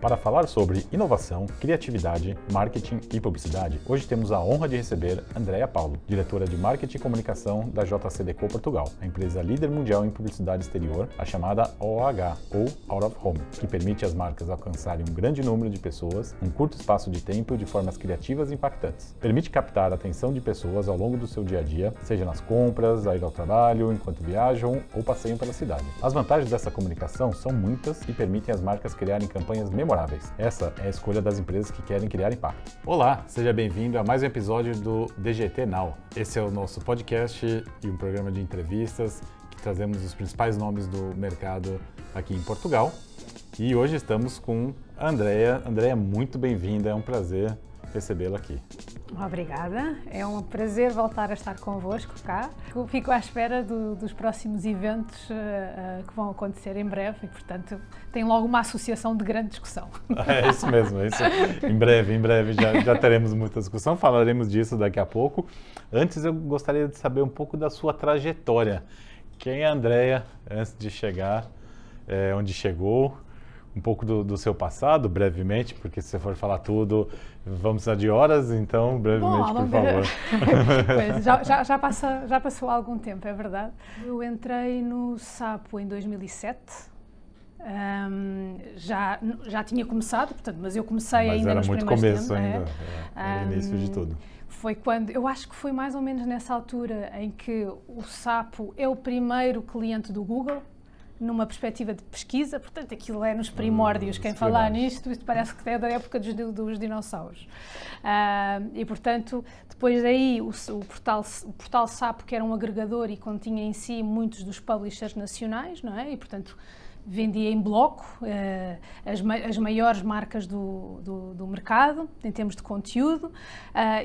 Para falar sobre inovação, criatividade, marketing e publicidade, hoje temos a honra de receber Andrea Paulo, diretora de Marketing e Comunicação da JCDecaux Portugal, a empresa líder mundial em publicidade exterior, a chamada OOH, ou Out of Home, que permite às marcas alcançarem um grande número de pessoas em um curto espaço de tempo de formas criativas e impactantes. Permite captar a atenção de pessoas ao longo do seu dia a dia, seja nas compras, a ir ao trabalho, enquanto viajam ou passeiam pela cidade. As vantagens dessa comunicação são muitas e permitem às marcas criarem campanhas memoráveis. Essa é a escolha das empresas que querem criar impacto. Olá, seja bem-vindo a mais um episódio do DGT Now. Esse é o nosso podcast e um programa de entrevistas que trazemos os principais nomes do mercado aqui em Portugal. E hoje estamos com a Andrea. Andrea, muito bem-vinda, é um prazer recebê-la aqui. Obrigada, é um prazer voltar a estar convosco cá. Fico à espera dos próximos eventos que vão acontecer em breve e, portanto, tem logo uma associação de grande discussão. É isso mesmo, é isso. Em breve já teremos muita discussão, falaremos disso daqui a pouco. Antes eu gostaria de saber um pouco da sua trajetória. Quem é a Andrea antes de chegar onde chegou? Um pouco do seu passado, brevemente, porque se você for falar tudo, vamos precisar de horas, então, brevemente, por favor. Pois, já passou algum tempo, é verdade. Eu entrei no Sapo em 2007, já tinha começado, portanto, mas eu comecei ainda nos primeiros tempos. Mas era muito começo ainda, no início de tudo. Foi quando, eu acho que foi mais ou menos nessa altura em que o Sapo é o primeiro cliente do Google, numa perspectiva de pesquisa, portanto aquilo é nos primórdios, quem falar nisto, isto parece que é da época dos dinossauros. E portanto, depois daí o portal Sapo, que era um agregador e continha em si muitos dos publishers nacionais, não é? E portanto vendia em bloco as maiores marcas do mercado, em termos de conteúdo,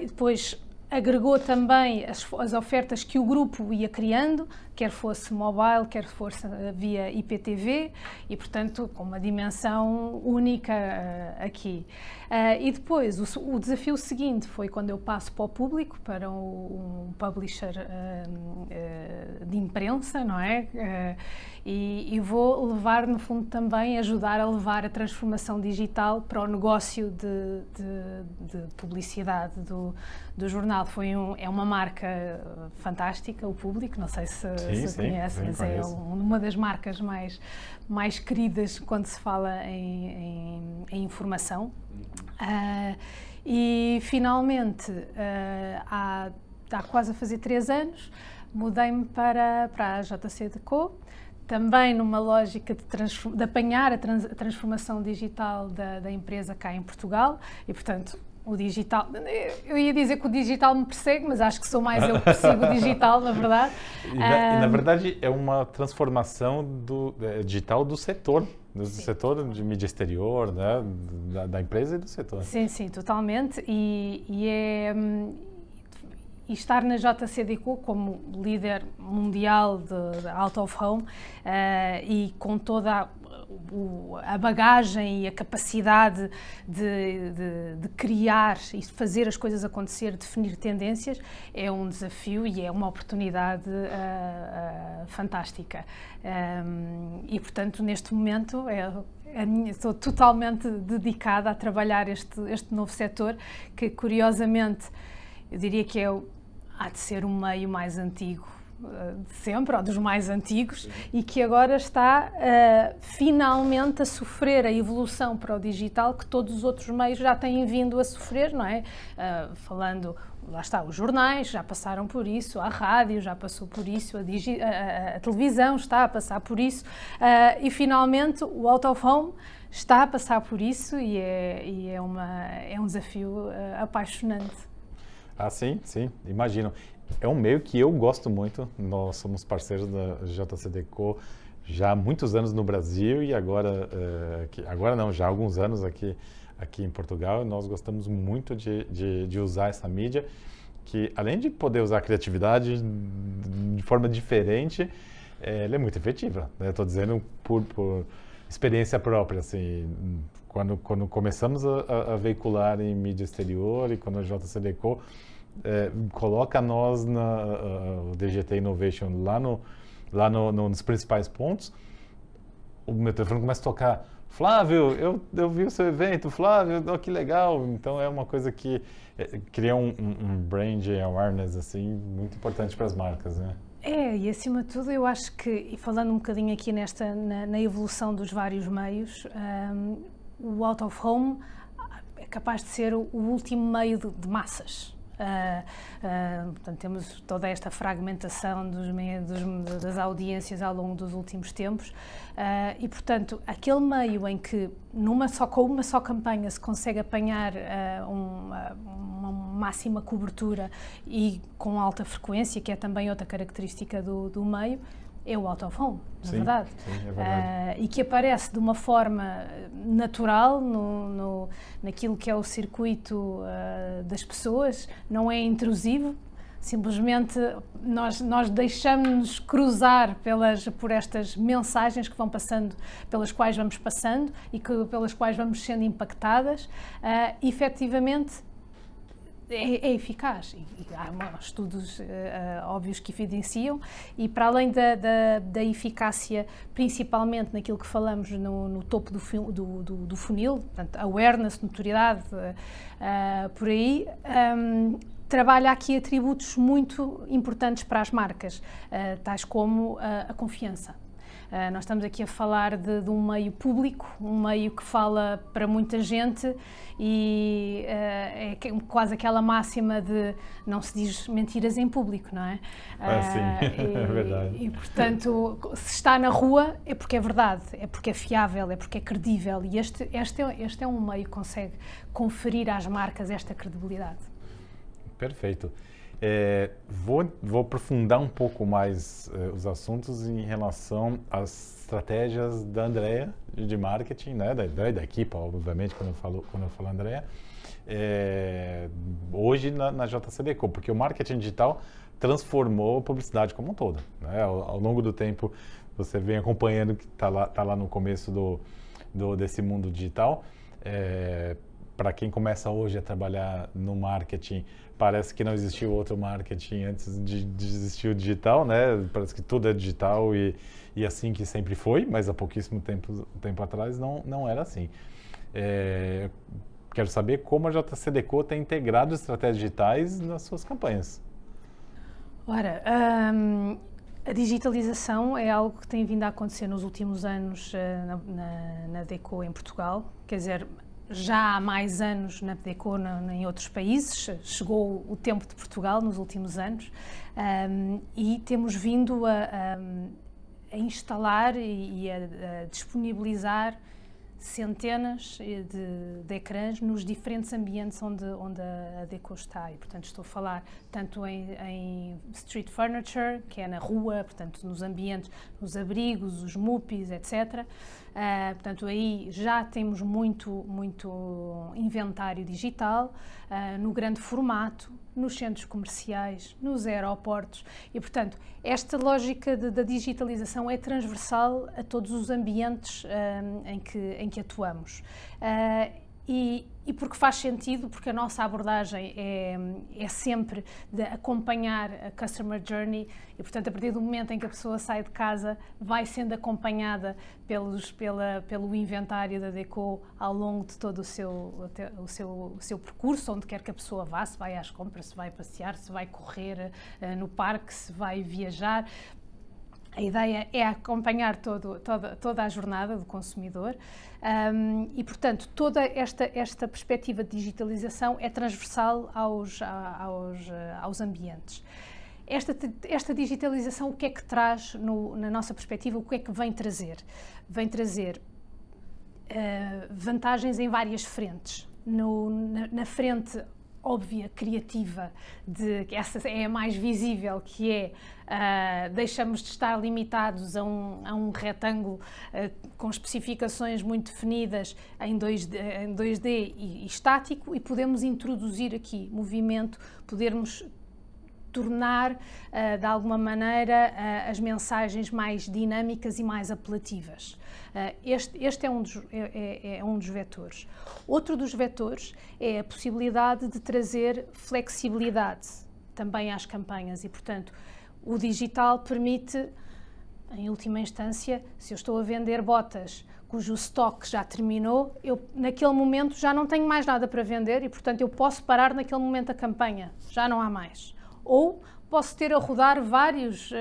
e depois agregou também as ofertas que o grupo ia criando, quer fosse mobile, quer fosse via IPTV, e portanto com uma dimensão única aqui. E depois o desafio seguinte foi quando eu passo para o público, para um publisher de imprensa, não é? E vou levar, no fundo, também ajudar a levar a transformação digital para o negócio de publicidade do jornal. É uma marca fantástica, o Público, não sei se conhece, mas é uma das marcas mais queridas quando se fala em informação. E finalmente, há quase a fazer 3 anos, mudei-me para a JCDecaux, também numa lógica de apanhar a transformação digital da empresa cá em Portugal e, portanto, o digital, eu ia dizer que o digital me persegue, mas acho que sou mais eu que persigo o digital, na verdade. E na verdade é uma transformação digital do setor, setor de mídia exterior, né? da empresa e do setor. Sim, totalmente. E estar na JCDecaux como líder mundial de out of home e com toda a bagagem e a capacidade de criar e fazer as coisas acontecer, definir tendências, é um desafio e é uma oportunidade fantástica. E, portanto, neste momento, estou totalmente dedicada a trabalhar este novo setor, que, curiosamente, eu diria que há de ser o meio mais antigo de sempre, ou dos mais antigos, e que agora está finalmente a sofrer a evolução para o digital que todos os outros meios já têm vindo a sofrer, não é? Falando, lá está, os jornais já passaram por isso, a rádio já passou por isso, a televisão está a passar por isso, e finalmente o out of home está a passar por isso e é um desafio apaixonante. Sim, imagino. É um meio que eu gosto muito, nós somos parceiros da JCDecaux já há muitos anos no Brasil e agora não, já há alguns anos aqui em Portugal, nós gostamos muito de usar essa mídia, que além de poder usar a criatividade de forma diferente, ela é muito efetiva, né? Estou dizendo por experiência própria, assim, quando começamos a veicular em mídia exterior e quando a JCDecaux coloca nós o DGT Innovation lá nos principais pontos, o meu telefone começa a tocar. Flávio, eu vi o seu evento, Flávio, oh, que legal. Então é uma coisa que cria um brand awareness assim, muito importante para as marcas, né? E acima de tudo eu acho que, e falando um bocadinho aqui na evolução dos vários meios, o out of home é capaz de ser o último meio de massas. Portanto, temos toda esta fragmentação das audiências ao longo dos últimos tempos e, portanto, aquele meio em que com uma só campanha se consegue apanhar uma máxima cobertura e com alta frequência, que é também outra característica do meio, é o out of home, na verdade. Sim, é verdade. E que aparece de uma forma natural naquilo que é o circuito das pessoas, não é intrusivo, simplesmente nós deixamos-nos cruzar por estas mensagens que vão passando, pelas quais vamos passando e pelas quais vamos sendo impactadas, efetivamente é eficaz e há estudos óbvios que evidenciam e para além da eficácia, principalmente naquilo que falamos no topo do funil, portanto, awareness, notoriedade, por aí, trabalha aqui atributos muito importantes para as marcas, tais como a confiança. Nós estamos aqui a falar de um meio público, um meio que fala para muita gente e é quase aquela máxima de não se diz mentiras em público, não é? Sim, é verdade. E, portanto, se está na rua é porque é verdade, é porque é fiável, é porque é credível e este é um meio que consegue conferir às marcas esta credibilidade. Perfeito. Vou aprofundar um pouco mais os assuntos em relação às estratégias da Andrea de marketing, né, da equipe, obviamente, quando eu falo Andrea, hoje na JCDecaux, porque o marketing digital transformou a publicidade como um todo, né? Ao longo do tempo, você vem acompanhando que tá lá no começo desse mundo digital. Para quem começa hoje a trabalhar no marketing, parece que não existiu outro marketing antes de existir o digital, né? Parece que tudo é digital e assim que sempre foi, mas há pouquíssimo tempo atrás não era assim. Quero saber como a JCDecaux tem integrado estratégias digitais nas suas campanhas. Ora, a digitalização é algo que tem vindo a acontecer nos últimos anos na Decaux em Portugal, quer dizer, já há mais anos na Decaux em outros países, chegou o tempo de Portugal nos últimos anos e temos vindo a instalar e a disponibilizar centenas de ecrãs nos diferentes ambientes onde a Decaux está. E, portanto, estou a falar tanto em street furniture, que é na rua, portanto, nos ambientes, nos abrigos, os MUPIs, etc. Portanto, aí já temos muito inventário digital, no grande formato, nos centros comerciais, nos aeroportos e, portanto, esta lógica da digitalização é transversal a todos os ambientes em que atuamos. E porque faz sentido, porque a nossa abordagem é sempre de acompanhar a Customer Journey e, portanto, a partir do momento em que a pessoa sai de casa, vai sendo acompanhada pelo inventário da Decaux ao longo de todo o seu percurso, onde quer que a pessoa vá, se vai às compras, se vai passear, se vai correr no parque, se vai viajar. A ideia é acompanhar toda a jornada do consumidor e, portanto, toda esta perspectiva de digitalização é transversal aos ambientes. Esta digitalização, o que é que traz, na nossa perspectiva, o que é que vem trazer? Vem trazer vantagens em várias frentes. Na frente óbvia, criativa, essa é a mais visível, que é deixamos de estar limitados a um retângulo com especificações muito definidas em 2D e estático e podemos introduzir aqui movimento, podermos tornar, de alguma maneira, as mensagens mais dinâmicas e mais apelativas. Este é um dos vetores. Outro dos vetores é a possibilidade de trazer flexibilidade também às campanhas e, portanto, o digital permite em última instância, se eu estou a vender botas cujo estoque já terminou, eu naquele momento já não tenho mais nada para vender e, portanto, eu posso parar naquele momento a campanha, já não há mais. Ou posso ter a rodar vários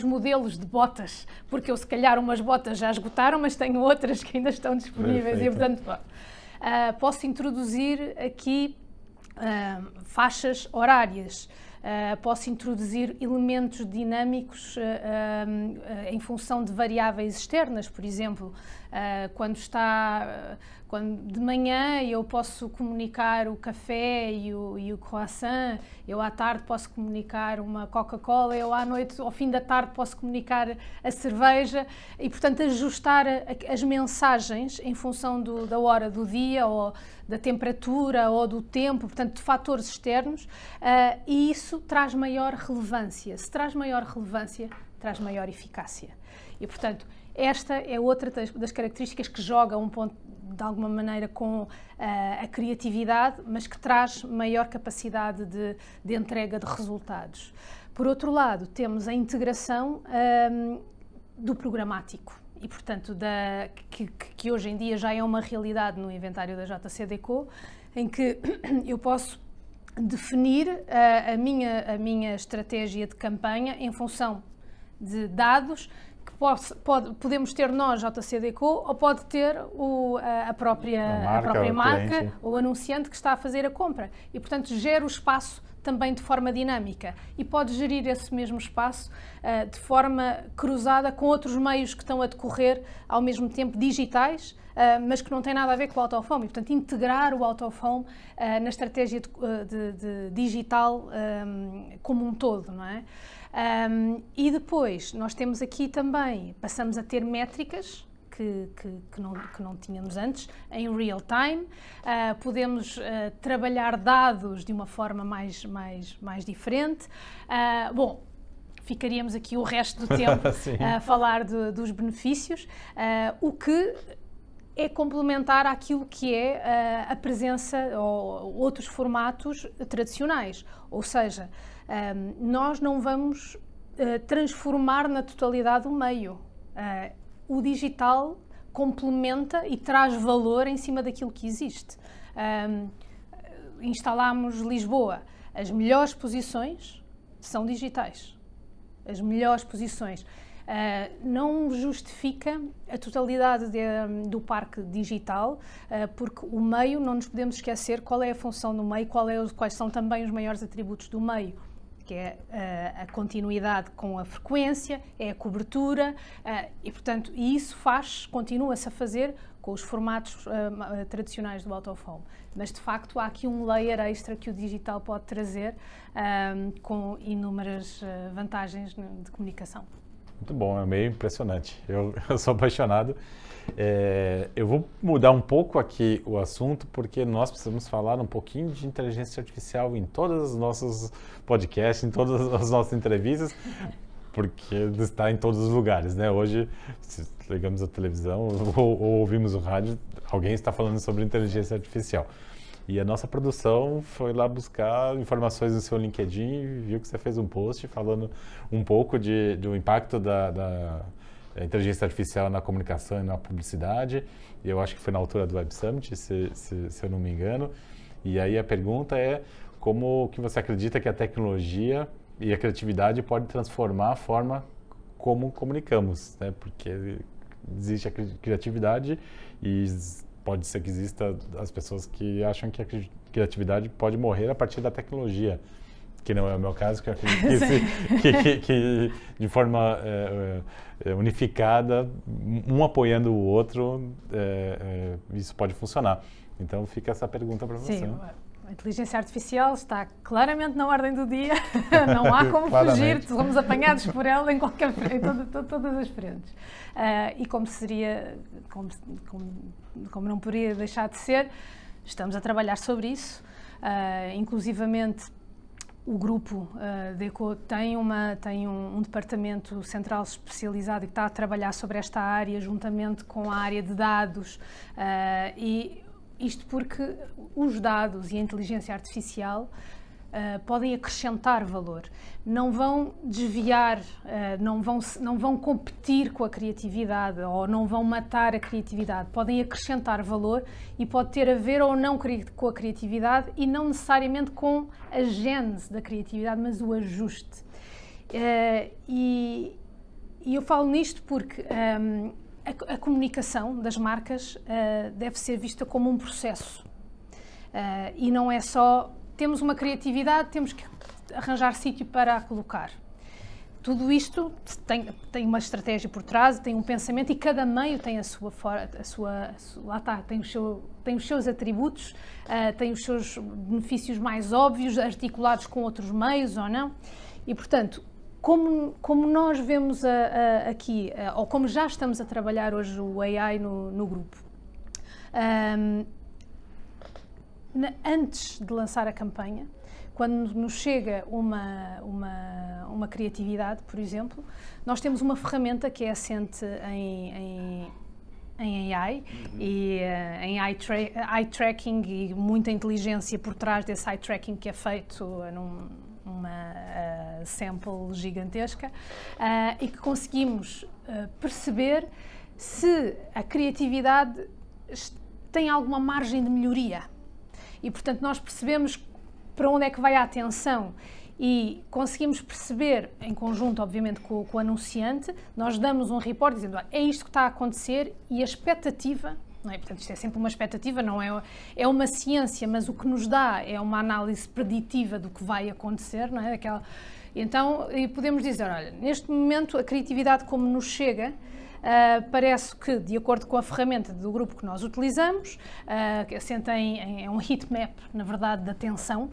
modelos de botas, porque eu se calhar umas botas já esgotaram, mas tenho outras que ainda estão disponíveis. Perfeito. E, portanto, posso introduzir aqui faixas horárias. Posso introduzir elementos dinâmicos em função de variáveis externas, por exemplo, quando de manhã eu posso comunicar o café e o croissant, eu à tarde posso comunicar uma Coca-Cola, eu à noite, ao fim da tarde, posso comunicar a cerveja e, portanto, ajustar as mensagens em função da hora do dia ou da temperatura ou do tempo, portanto, de fatores externos, e isso traz maior relevância. Se traz maior relevância, traz maior eficácia. E, portanto, esta é outra das características que joga um ponto, de alguma maneira, com a criatividade, mas que traz maior capacidade de entrega de resultados. Por outro lado, temos a integração do programático. E, portanto, que hoje em dia já é uma realidade no inventário da JCDecaux, em que eu posso definir a minha estratégia de campanha em função de dados que podemos ter nós, JCDecaux, ou pode ter a própria marca ou o anunciante que está a fazer a compra. E, portanto, gera o espaço também de forma dinâmica e pode gerir esse mesmo espaço de forma cruzada com outros meios que estão a decorrer ao mesmo tempo digitais, mas que não têm nada a ver com o out of home. E, portanto, integrar o out of home na estratégia de digital como um todo, não é? E depois nós temos aqui também, passamos a ter métricas que não tínhamos antes, em real time. Podemos trabalhar dados de uma forma mais diferente. Bom, ficaríamos aqui o resto do tempo a falar dos benefícios, o que é complementar àquilo que é a presença ou outros formatos tradicionais. Ou seja, nós não vamos transformar na totalidade o meio. O digital complementa e traz valor em cima daquilo que existe. Instalámos Lisboa. As melhores posições são digitais. As melhores posições. Não justifica a totalidade do parque digital, porque o meio, não nos podemos esquecer qual é a função do meio, quais são também os maiores atributos do meio, que é a continuidade com a frequência, é a cobertura, e, portanto, isso continua-se a fazer com os formatos tradicionais do out of home. Mas, de facto, há aqui um layer extra que o digital pode trazer, com inúmeras vantagens de comunicação. Muito bom, é meio impressionante. Eu sou apaixonado. Eu vou mudar um pouco aqui o assunto, porque nós precisamos falar um pouquinho de inteligência artificial em todos os nossos podcasts, em todas as nossas entrevistas, porque está em todos os lugares, né? Hoje, se ligamos a televisão ou ouvimos o rádio, alguém está falando sobre inteligência artificial. E a nossa produção foi lá buscar informações no seu LinkedIn e viu que você fez um post falando um pouco do impacto da inteligência artificial na comunicação e na publicidade. E eu acho que foi na altura do Web Summit, se eu não me engano. E aí a pergunta é como que você acredita que a tecnologia e a criatividade pode transformar a forma como comunicamos, né? Porque existe a criatividade e pode ser que exista as pessoas que acham que a criatividade pode morrer a partir da tecnologia, que não é o meu caso, que eu acredito que de forma unificada, um apoiando o outro, isso pode funcionar. Então fica essa pergunta para você. Sim, a inteligência artificial está claramente na ordem do dia, não há como fugir, somos apanhados por ela em qualquer frente, todas as frentes. E como não poderia deixar de ser, estamos a trabalhar sobre isso, inclusivamente o grupo Decaux tem um departamento central especializado e que está a trabalhar sobre esta área juntamente com a área de dados, e isto porque os dados e a inteligência artificial podem acrescentar valor, não vão desviar, não vão competir com a criatividade ou não vão matar a criatividade, podem acrescentar valor e pode ter a ver ou não com a criatividade e não necessariamente com a gênese da criatividade, mas o ajuste. E eu falo nisto porque a comunicação das marcas deve ser vista como um processo e não é só temos uma criatividade, temos que arranjar sítio para a colocar. Tudo isto tem uma estratégia por trás, tem um pensamento e cada meio tem tem os seus atributos, tem os seus benefícios mais óbvios, articulados com outros meios ou não. E, portanto, como nós vemos aqui, ou como já estamos a trabalhar hoje o AI no grupo, antes de lançar a campanha, quando nos chega uma criatividade, por exemplo, nós temos uma ferramenta que é assente em AI e em eye tracking e muita inteligência por trás desse eye tracking que é feito numa sample gigantesca e que conseguimos perceber se a criatividade tem alguma margem de melhoria. E, portanto, nós percebemos para onde é que vai a atenção e conseguimos perceber, em conjunto, obviamente, com o anunciante, nós damos um report dizendo, é isto que está a acontecer e a expectativa, não é? Portanto, isto é sempre uma expectativa, não é? É uma ciência, mas o que nos dá é uma análise preditiva do que vai acontecer, não é? Então, podemos dizer, olha, neste momento a criatividade como nos chega, parece que, de acordo com a ferramenta do grupo que nós utilizamos, que assenta é um heat map, na verdade, da atenção,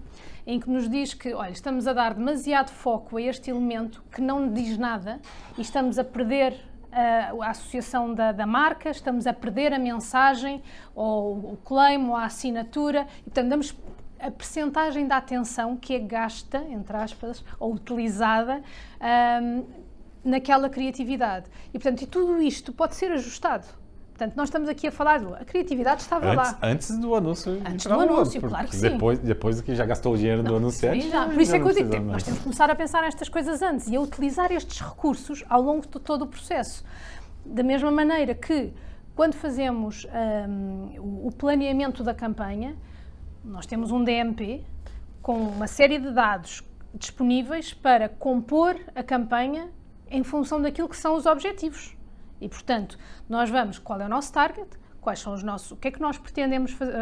em que nos diz que, olha, estamos a dar demasiado foco a este elemento que não diz nada e estamos a perder a associação da marca, estamos a perder a mensagem, ou o claim, ou a assinatura, e, portanto, damos a percentagem da atenção que é gasta, entre aspas, ou utilizada, naquela criatividade. E, portanto, tudo isto pode ser ajustado. Portanto, nós estamos aqui a falar a criatividade estava lá. Antes do anúncio. Antes do anúncio, claro que sim. Depois que já gastou o dinheiro do anunciante. Sim, já. Por isso é que eu digo, nós temos que começar a pensar nestas coisas antes e a utilizar estes recursos ao longo de todo o processo. Da mesma maneira que, quando fazemos o planeamento da campanha, nós temos um DMP com uma série de dados disponíveis para compor a campanha em função daquilo que são os objetivos. E, portanto, nós vamos, qual é o nosso target, quais são os nossos, o que é que nós pretendemos fazer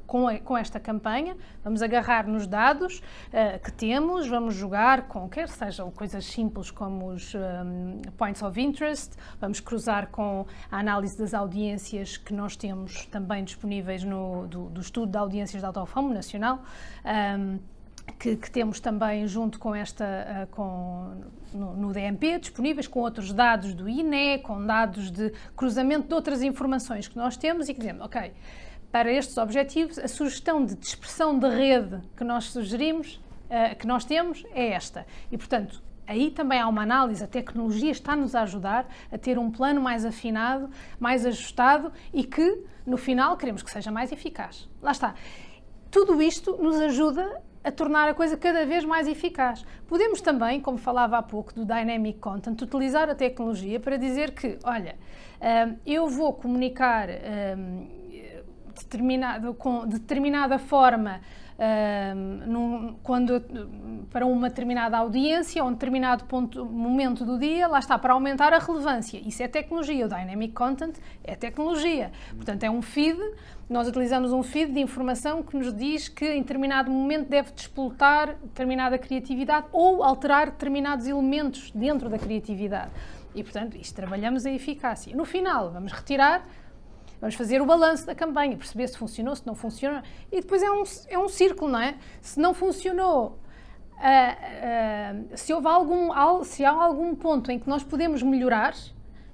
com esta campanha, vamos agarrar nos dados que temos, vamos jogar com, quer sejam coisas simples como os points of interest, vamos cruzar com a análise das audiências que nós temos também disponíveis do estudo de audiências da Autofome Nacional, que temos também junto com no DMP, disponíveis com outros dados do INE, com dados de cruzamento de outras informações que nós temos e que dizemos, ok, para estes objetivos, a sugestão de dispersão de rede que nós sugerimos, que nós temos, é esta. E, portanto, aí também há uma análise, a tecnologia está-nos a ajudar a ter um plano mais afinado, mais ajustado e que, no final, queremos que seja mais eficaz. Lá está. Tudo isto nos ajuda a tornar a coisa cada vez mais eficaz. Podemos também, como falava há pouco do Dynamic Content, utilizar a tecnologia para dizer que, olha, eu vou comunicar com determinada forma para uma determinada audiência ou um determinado momento do dia, lá está, para aumentar a relevância. Isso é tecnologia. O Dynamic Content é tecnologia. Portanto, é um feed. Nós utilizamos um feed de informação que nos diz que em determinado momento deve despoltar determinada criatividade ou alterar determinados elementos dentro da criatividade. E, portanto, isto trabalhamos a eficácia. No final, vamos retirar, vamos fazer o balanço da campanha, perceber se funcionou, se não funcionou. E depois é um círculo, não é? Se não funcionou, se há algum ponto em que nós podemos melhorar,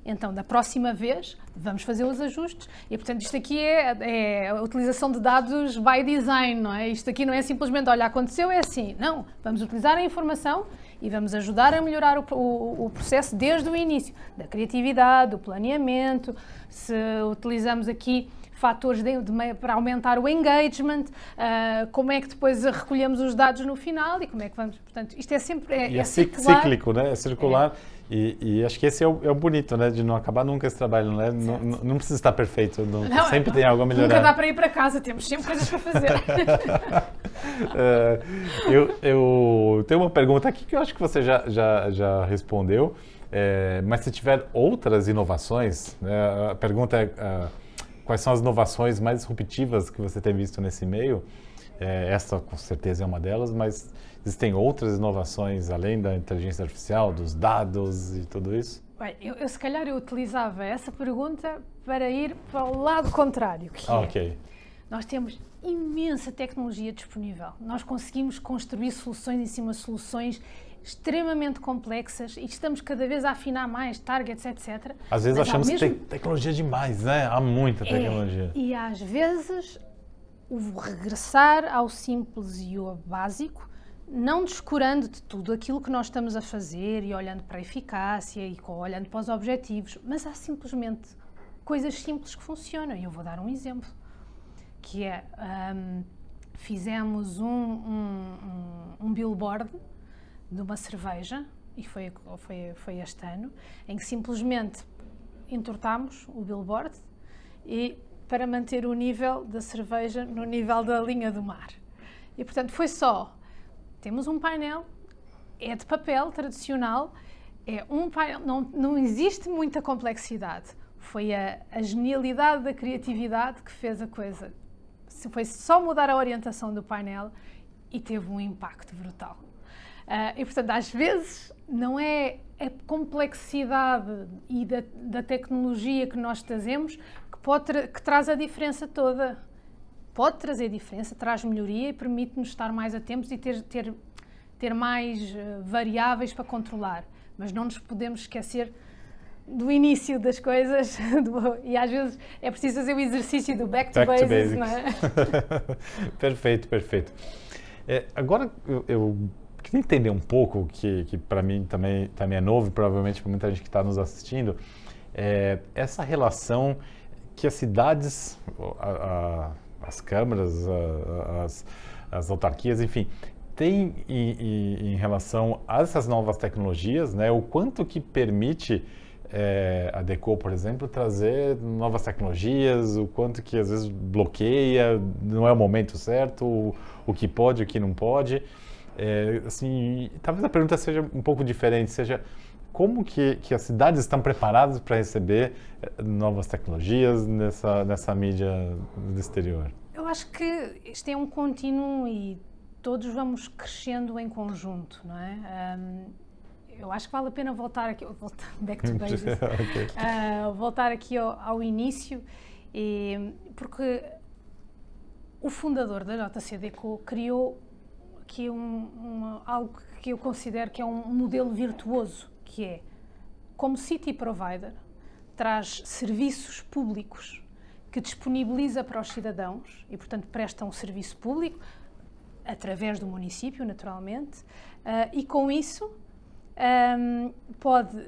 então, da próxima vez, vamos fazer os ajustes. E, portanto, isto aqui é a utilização de dados by design, não é? Isto aqui não é simplesmente, olha, aconteceu, é assim. Não, vamos utilizar a informação e vamos ajudar a melhorar o processo desde o início. Da criatividade, do planeamento, se utilizamos aqui fatores para aumentar o engagement, como é que depois recolhemos os dados no final e como é que vamos... Portanto, isto é sempre... É cíclico, né? É circular. E acho que esse é o bonito, né? De não acabar nunca esse trabalho, né? Não precisa estar perfeito, sempre tem algo a melhorar. Nunca dá para ir para casa, temos sempre coisas para fazer. Eu tenho uma pergunta aqui que eu acho que você já respondeu, mas se tiver outras inovações, né? A pergunta é quais são as inovações mais disruptivas que você tem visto nesse meio? Essa com certeza é uma delas, mas existem outras inovações além da inteligência artificial, dos dados e tudo isso? Bem, eu se calhar eu utilizava essa pergunta para ir para o lado contrário, que ok. Nós temos imensa tecnologia disponível. Nós conseguimos construir soluções em cima de soluções extremamente complexas e estamos cada vez a afinar mais targets, etc. Às vezes achamos que tem tecnologia demais, né? Há muita tecnologia. E às vezes o regressar ao simples e ao básico, não descurando de tudo aquilo que nós estamos a fazer e olhando para a eficácia e olhando para os objetivos, mas há simplesmente coisas simples que funcionam. E eu vou dar um exemplo, que é, fizemos um billboard de uma cerveja, e foi este ano, em que simplesmente entortámos o billboard e para manter o nível da cerveja no nível da linha do mar. E portanto foi só, temos um painel, é de papel tradicional, é um painel, não existe muita complexidade. Foi a genialidade da criatividade que fez a coisa. Foi só mudar a orientação do painel e teve um impacto brutal. E portanto, às vezes, não é a complexidade e da tecnologia que nós trazemos que traz a diferença toda. Pode trazer diferença, traz melhoria e permite-nos estar mais atentos e ter mais variáveis para controlar. Mas não nos podemos esquecer do início das coisas e às vezes é preciso fazer o exercício do back to basics, não é? Perfeito, perfeito. Agora eu queria entender um pouco, que para mim também é novo, provavelmente para muita gente que está nos assistindo, essa relação que as cidades, as câmaras, as autarquias, enfim, têm em relação a essas novas tecnologias, né? O quanto que permite a Deco, por exemplo, trazer novas tecnologias, o quanto que às vezes bloqueia, não é o momento certo, o que pode, o que não pode. Assim, talvez a pergunta seja um pouco diferente, seja como que as cidades estão preparadas para receber novas tecnologias nessa mídia do exterior? Eu acho que isto é um contínuo e todos vamos crescendo em conjunto, não é? Eu acho que vale a pena voltar aqui, back to basics, okay. Voltar aqui ao início, porque o fundador da JC Deco criou aqui algo que eu considero que é um modelo virtuoso, que é, como City Provider, traz serviços públicos que disponibiliza para os cidadãos e, portanto, presta um serviço público através do município, naturalmente, e com isso pode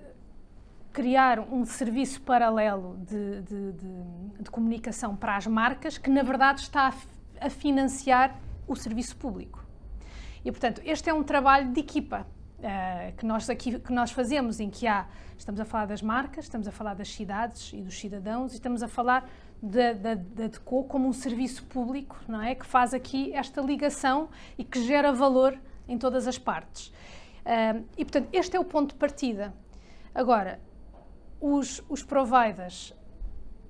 criar um serviço paralelo de comunicação para as marcas que, na verdade, está a financiar o serviço público. E, portanto, este é um trabalho de equipa que nós fazemos, em que estamos a falar das marcas, estamos a falar das cidades e dos cidadãos e estamos a falar da Deco como um serviço público, não é? Que faz aqui esta ligação e que gera valor em todas as partes. E, portanto, este é o ponto de partida. Agora, os providers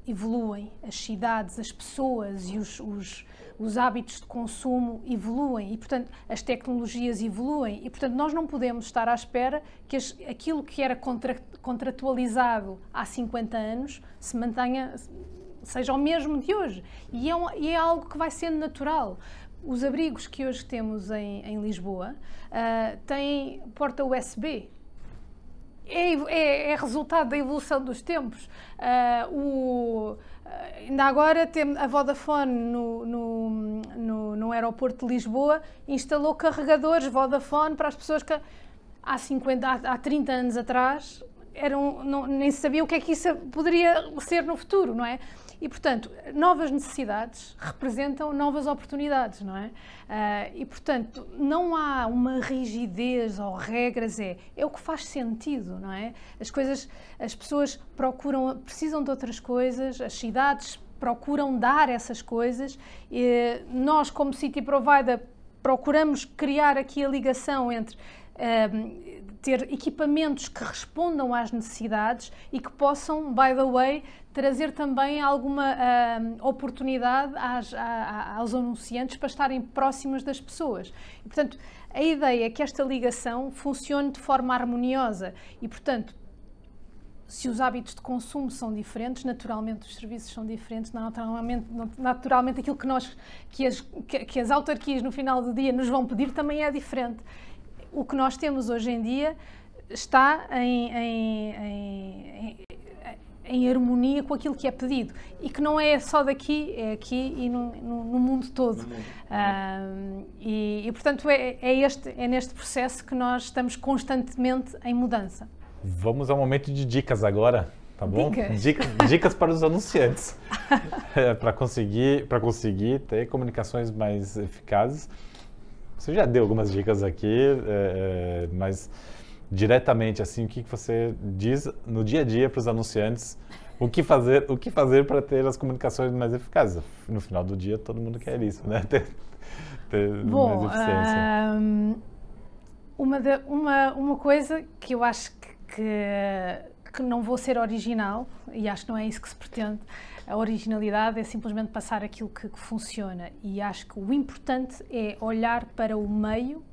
evoluem, as cidades, as pessoas e os hábitos de consumo evoluem e, portanto, as tecnologias evoluem e, portanto, nós não podemos estar à espera que aquilo que era contratualizado há 50 anos se mantenha, seja o mesmo de hoje. E é algo que vai sendo natural. Os abrigos que hoje temos em Lisboa têm porta USB. É resultado da evolução dos tempos. Ainda agora a Vodafone no aeroporto de Lisboa instalou carregadores Vodafone para as pessoas que há 30 anos atrás nem se sabia o que é que isso poderia ser no futuro, não é? E, portanto, novas necessidades representam novas oportunidades, não é? E, portanto, não há uma rigidez ou regras, é o que faz sentido, não é? As pessoas precisam de outras coisas, as cidades procuram dar essas coisas, e nós, como City Provider, procuramos criar aqui a ligação entre ter equipamentos que respondam às necessidades e que possam, by the way, trazer também alguma oportunidade aos anunciantes para estarem próximos das pessoas. E, portanto, a ideia é que esta ligação funcione de forma harmoniosa e, portanto, se os hábitos de consumo são diferentes, naturalmente os serviços são diferentes, naturalmente aquilo que as autarquias no final do dia nos vão pedir também é diferente. O que nós temos hoje em dia está em harmonia com aquilo que é pedido e que não é só daqui, é aqui e no mundo todo. E portanto, é neste processo que nós estamos constantemente em mudança. Vamos ao momento de dicas agora, tá bom? Dicas para os anunciantes, para conseguir ter comunicações mais eficazes. Você já deu algumas dicas aqui, mas diretamente, assim, o que você diz no dia a dia para os anunciantes? O que fazer para ter as comunicações mais eficazes? No final do dia, todo mundo quer isso, né? Ter mais eficiência. Uma coisa que eu acho que não vou ser original, e acho que não é isso que se pretende, a originalidade é simplesmente passar aquilo que funciona, e acho que o importante é olhar para o meio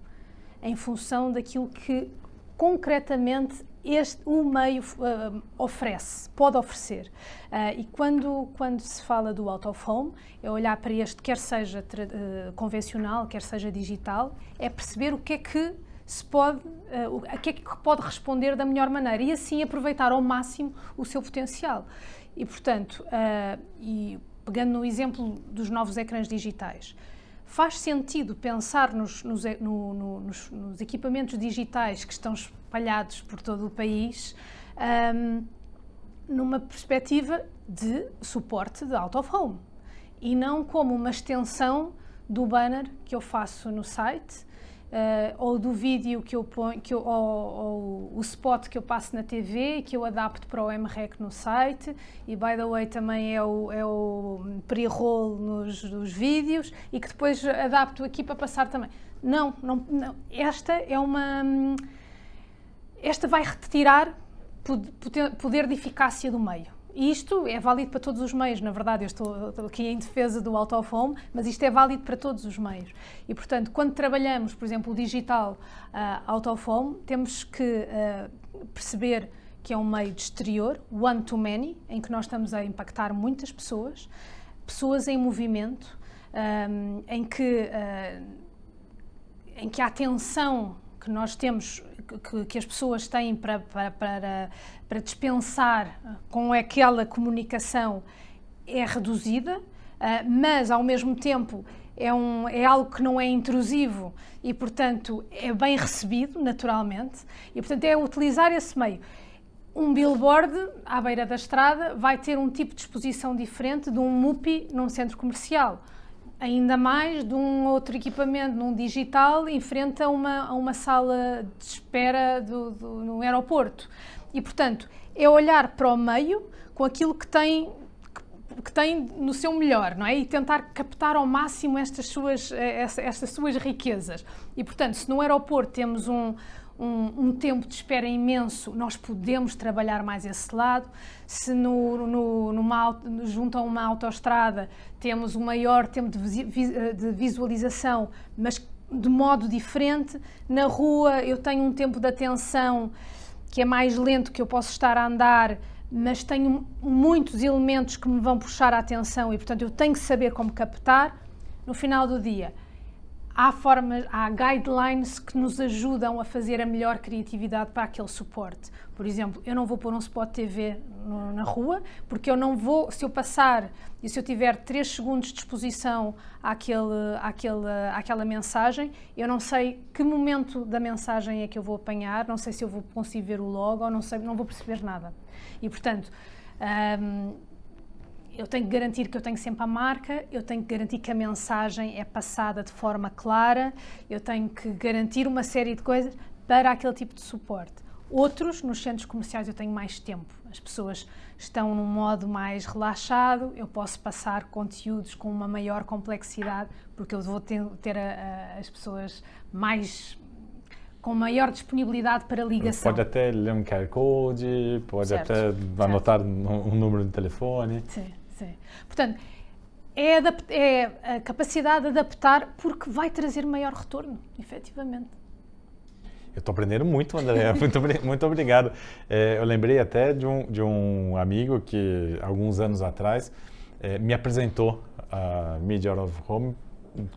em função daquilo que concretamente o meio pode oferecer. E quando se fala do out of home, é olhar para este, quer seja convencional, quer seja digital, é perceber o que é que pode responder da melhor maneira e assim aproveitar ao máximo o seu potencial. E, portanto, pegando no exemplo dos novos ecrãs digitais, faz sentido pensar nos equipamentos digitais que estão espalhados por todo o país numa perspectiva de suporte de out of home e não como uma extensão do banner que eu faço no site ou do vídeo que eu ponho, ou o spot que eu passo na TV, que eu adapto para o MREC no site, e by the way também é o pre-roll nos vídeos, e que depois adapto aqui para passar também. Não, esta vai retirar poder de eficácia do meio. E isto é válido para todos os meios, na verdade, eu estou aqui em defesa do out of home, mas isto é válido para todos os meios. E, portanto, quando trabalhamos, por exemplo, o digital out of home, temos que perceber que é um meio de exterior, one to many, em que nós estamos a impactar muitas pessoas em movimento, em que a atenção que nós temos, que as pessoas têm para dispensar com aquela comunicação é reduzida, mas ao mesmo tempo é algo que não é intrusivo e, portanto, é bem recebido naturalmente e, portanto, é utilizar esse meio. Um billboard à beira da estrada vai ter um tipo de exposição diferente de um MUPI num centro comercial. Ainda mais de um outro equipamento, num digital, em frente a uma sala de espera no aeroporto. E, portanto, é olhar para o meio com aquilo que tem no seu melhor, não é? E tentar captar ao máximo estas suas riquezas. E, portanto, se no aeroporto temos um tempo de espera imenso, nós podemos trabalhar mais esse lado. Se junto a uma autoestrada temos um maior tempo de visualização, mas de modo diferente, na rua eu tenho um tempo de atenção que é mais lento, que eu posso estar a andar, mas tenho muitos elementos que me vão puxar a atenção e, portanto, eu tenho que saber como captar. No final do dia, há guidelines que nos ajudam a fazer a melhor criatividade para aquele suporte. Por exemplo, eu não vou pôr um spot TV na rua, porque eu não vou, se eu passar e se eu tiver 3 segundos de exposição àquela mensagem, eu não sei que momento da mensagem é que eu vou apanhar, não sei se eu vou conseguir ver o logo, não vou perceber nada. E, portanto, eu tenho que garantir que eu tenho sempre a marca, eu tenho que garantir que a mensagem é passada de forma clara, eu tenho que garantir uma série de coisas para aquele tipo de suporte. Outros, nos centros comerciais, eu tenho mais tempo. As pessoas estão num modo mais relaxado, eu posso passar conteúdos com uma maior complexidade, porque eu vou ter as pessoas com maior disponibilidade para ligação. Pode até ler um QR Code, pode até anotar um número de telefone. Sim, sim. Portanto, é a capacidade de adaptar, porque vai trazer maior retorno, efetivamente. Eu estou aprendendo muito, André. Muito obrigado. Eu lembrei até de um amigo que, alguns anos atrás, me apresentou a Media Out of Home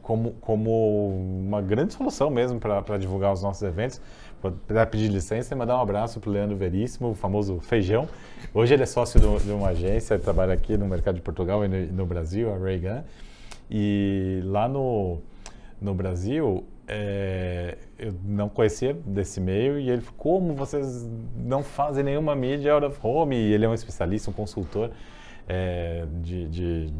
como uma grande solução mesmo para divulgar os nossos eventos. Vou pedir licença e mandar um abraço para o Leandro Veríssimo, o famoso Feijão. Hoje ele é sócio de uma agência, ele trabalha aqui no mercado de Portugal e no Brasil, a Ray-Gun. E lá no Brasil, eu não conhecia desse meio e ele falou, como vocês não fazem nenhuma mídia out of home? E ele é um especialista, um consultor de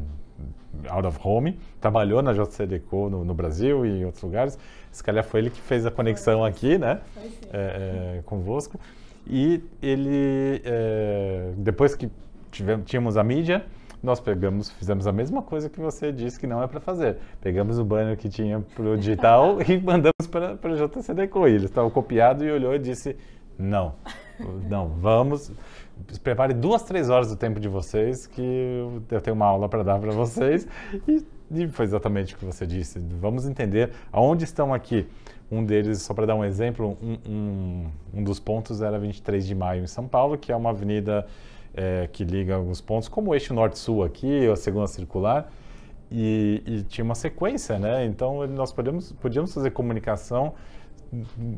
out of home, trabalhou na JCDecaux no Brasil e em outros lugares. Se calhar foi ele que fez a conexão aqui, né, convosco. E ele, depois que tínhamos a mídia, nós fizemos a mesma coisa que você disse que não é para fazer. Pegamos o banner que tinha para o digital e mandamos para o JCDecaux. Ele estava copiado e olhou e disse, não, vamos, prepare 2, 3 horas do tempo de vocês que eu tenho uma aula para dar para vocês. E foi exatamente o que você disse. Vamos entender aonde estão aqui. Um deles, só para dar um exemplo, um dos pontos era 23 de maio em São Paulo, que é uma avenida que liga alguns pontos, como o eixo norte-sul aqui, a segunda circular, e tinha uma sequência, né? Então nós podíamos fazer comunicação,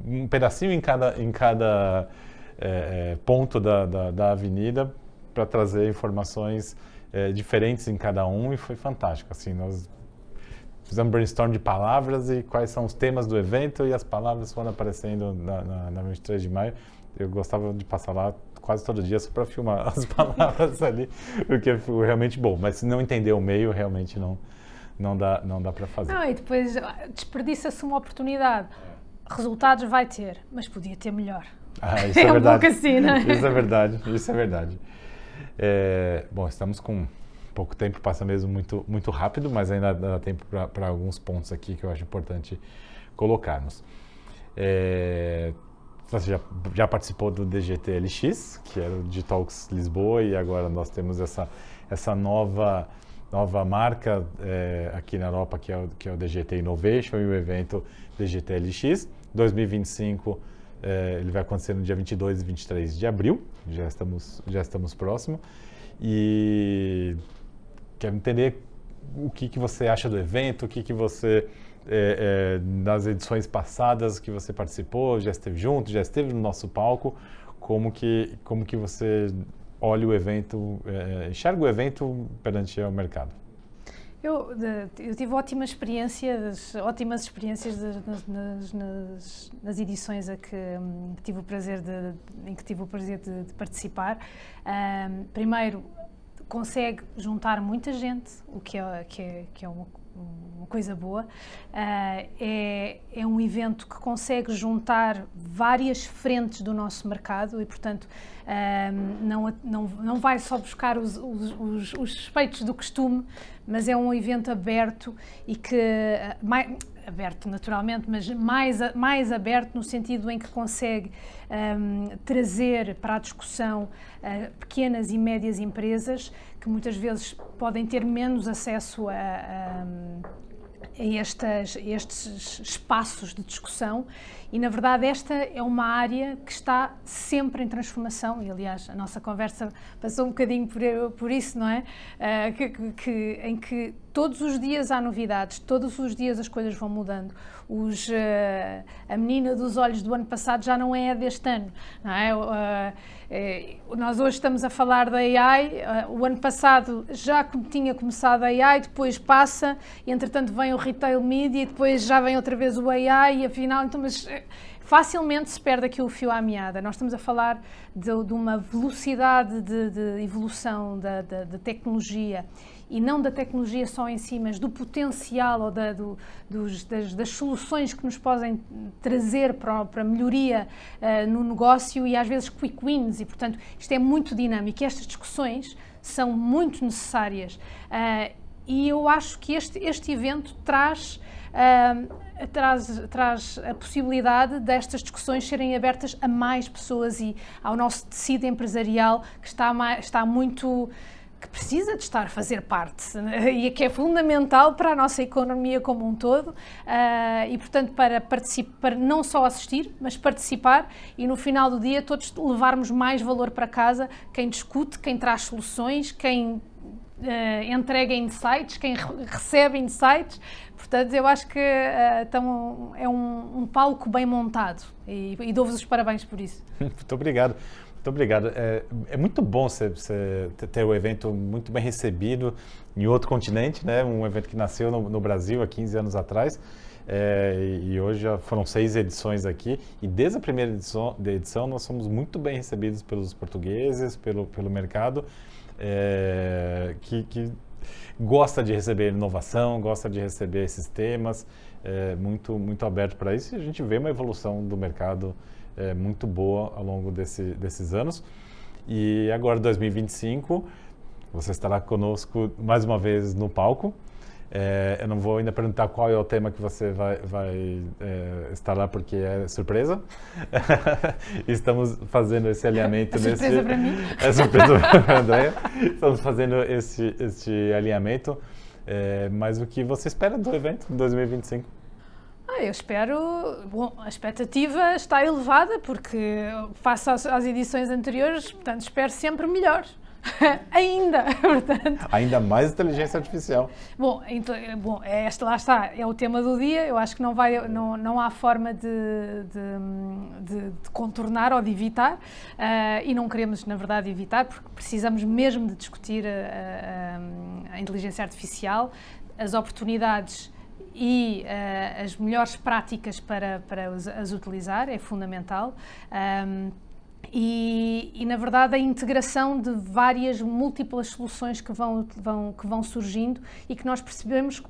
um pedacinho em cada ponto da avenida, para trazer informações diferentes em cada um, e foi fantástico. Assim, nós fizemos brainstorm de palavras e quais são os temas do evento, e as palavras foram aparecendo na 23 de maio. Eu gostava de passar lá quase todo dia só para filmar as palavras ali, porque foi realmente bom. Mas se não entender o meio, realmente não dá para fazer. Não, e depois desperdiça-se uma oportunidade. Resultados vai ter, mas podia ter melhor. Isso é verdade. Um pouco assim, né? Isso é verdade. Bom, estamos com pouco tempo, passa mesmo muito rápido, mas ainda dá tempo para alguns pontos aqui que eu acho importante colocarmos. Você já participou do DGT-LX, que era o Digitalks Lisboa, e agora nós temos essa nova marca aqui na Europa, que é o DGT Innovation, e o evento DGT-LX. 2025, ele vai acontecer no dia 22 e 23 de abril, já estamos próximos. E quero entender o que você acha do evento, o que você... nas edições passadas que você participou, já esteve junto, já esteve no nosso palco, como que você olha o evento, enxerga o evento perante o mercado? Eu tive ótimas experiências nas edições em que tive o prazer de participar. Primeiro, consegue juntar muita gente, o que é uma coisa boa. É um evento que consegue juntar várias frentes do nosso mercado e, portanto, não vai só buscar os suspeitos do costume, mas é um evento aberto e que aberto naturalmente, mas mais aberto no sentido em que consegue trazer para a discussão pequenas e médias empresas que muitas vezes podem ter menos acesso a estes espaços de discussão, e na verdade esta é uma área que está sempre em transformação, e aliás a nossa conversa passou um bocadinho por isso, não é? Em que Todos os dias há novidades, todos os dias as coisas vão mudando. A menina dos olhos do ano passado já não é a deste ano, não é? Nós hoje estamos a falar da AI, o ano passado já tinha começado a AI, depois passa, e entretanto vem o retail media, e depois já vem outra vez o AI, e afinal, então, mas facilmente se perde aqui o fio à meada. Nós estamos a falar de uma velocidade de evolução da tecnologia, e não da tecnologia só em si, mas do potencial ou das soluções que nos podem trazer para melhoria no negócio, e às vezes quick wins, e portanto isto é muito dinâmico, e estas discussões são muito necessárias, e eu acho que este evento traz a possibilidade destas discussões serem abertas a mais pessoas e ao nosso tecido empresarial que está muito... que precisa de estar a fazer parte, né? E que é fundamental para a nossa economia como um todo, e portanto para participar, não só assistir, mas participar, e no final do dia todos levarmos mais valor para casa, quem discute, quem traz soluções, quem entrega insights, quem recebe insights. Portanto, eu acho que é um palco bem montado, e dou-vos os parabéns por isso. Muito obrigado. Muito obrigado. É muito bom você ter o evento muito bem recebido em outro continente, né? Um evento que nasceu no Brasil há 15 anos atrás, e hoje já foram 6 edições aqui, e desde a primeira edição nós somos muito bem recebidos pelos portugueses, pelo mercado, que gosta de receber inovação, gosta de receber esses temas, muito aberto para isso, e a gente vê uma evolução do mercado muito boa ao longo desses anos. E agora, 2025, você estará conosco mais uma vez no palco. Eu não vou ainda perguntar qual é o tema que você vai estar lá, porque é surpresa. Estamos fazendo esse alinhamento. É surpresa para mim. É surpresa para a Andréia. Estamos fazendo esse alinhamento. Mas o que você espera do evento em 2025? Eu espero... Bom, a expectativa está elevada, porque face às edições anteriores, portanto, espero sempre melhor. Ainda, portanto... Ainda mais inteligência artificial. Bom, então, lá está, é o tema do dia. Eu acho que não há forma de contornar ou de evitar, e não queremos, na verdade, evitar, porque precisamos mesmo de discutir a inteligência artificial, as oportunidades e as melhores práticas para as utilizar, é fundamental. E na verdade, a integração de múltiplas soluções que vão surgindo, e que nós percebemos que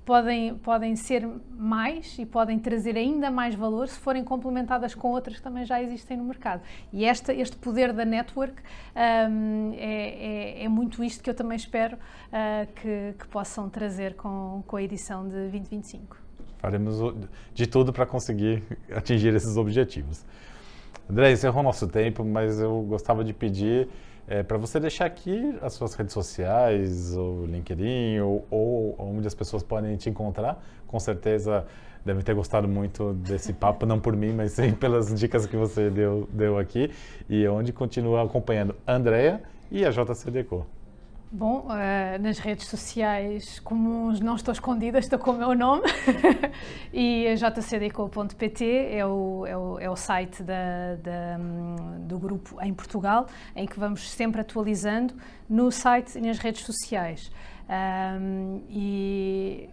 podem ser mais e podem trazer ainda mais valor se forem complementadas com outras que também já existem no mercado. E este poder da network é muito isto que eu também espero que possam trazer com a edição de 2025. Faremos de tudo para conseguir atingir esses objetivos. André, encerrou nosso tempo, mas eu gostava de pedir para você deixar aqui as suas redes sociais, o LinkedIn, ou onde as pessoas podem te encontrar. Com certeza devem ter gostado muito desse papo, não por mim, mas sim pelas dicas que você deu aqui, e onde continua acompanhando a Andréia e a JCDecaux. Bom, nas redes sociais comuns não estou escondida, estou com o meu nome e jcdecaux.pt é o site do grupo em Portugal, em que vamos sempre atualizando no site e nas redes sociais. E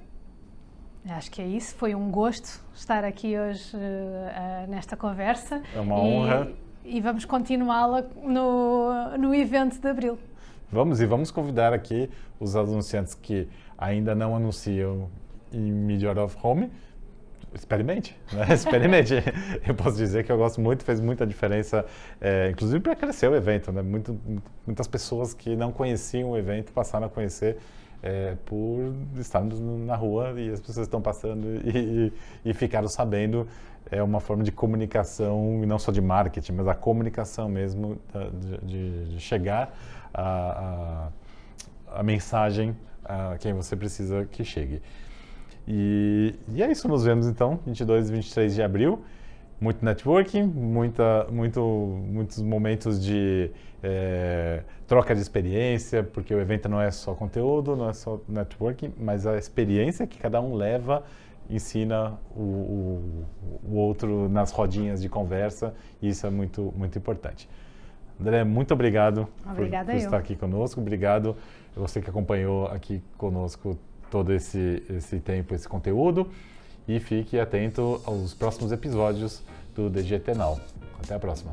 acho que é isso, foi um gosto estar aqui hoje nesta conversa. É uma honra. E vamos continuá-la no evento de Abril. Vamos convidar aqui os anunciantes que ainda não anunciam em Media of Home. Experimente, né? Experimente. Eu posso dizer que eu gosto muito, fez muita diferença, inclusive para crescer o evento, né? Muitas pessoas que não conheciam o evento passaram a conhecer por estarmos na rua, e as pessoas estão passando e ficaram sabendo. É uma forma de comunicação, e não só de marketing, mas a comunicação mesmo, de chegar a mensagem a quem você precisa que chegue. E é isso, nos vemos então, 22 e 23 de abril. muito networking, muitos momentos de troca de experiência, porque o evento não é só conteúdo, não é só networking, mas a experiência que cada um leva ensina o outro nas rodinhas de conversa, e isso é muito importante. André, muito obrigado por estar aqui conosco. Obrigado a você que acompanhou aqui conosco todo esse tempo, esse conteúdo. E fique atento aos próximos episódios do DGT Now. Até a próxima.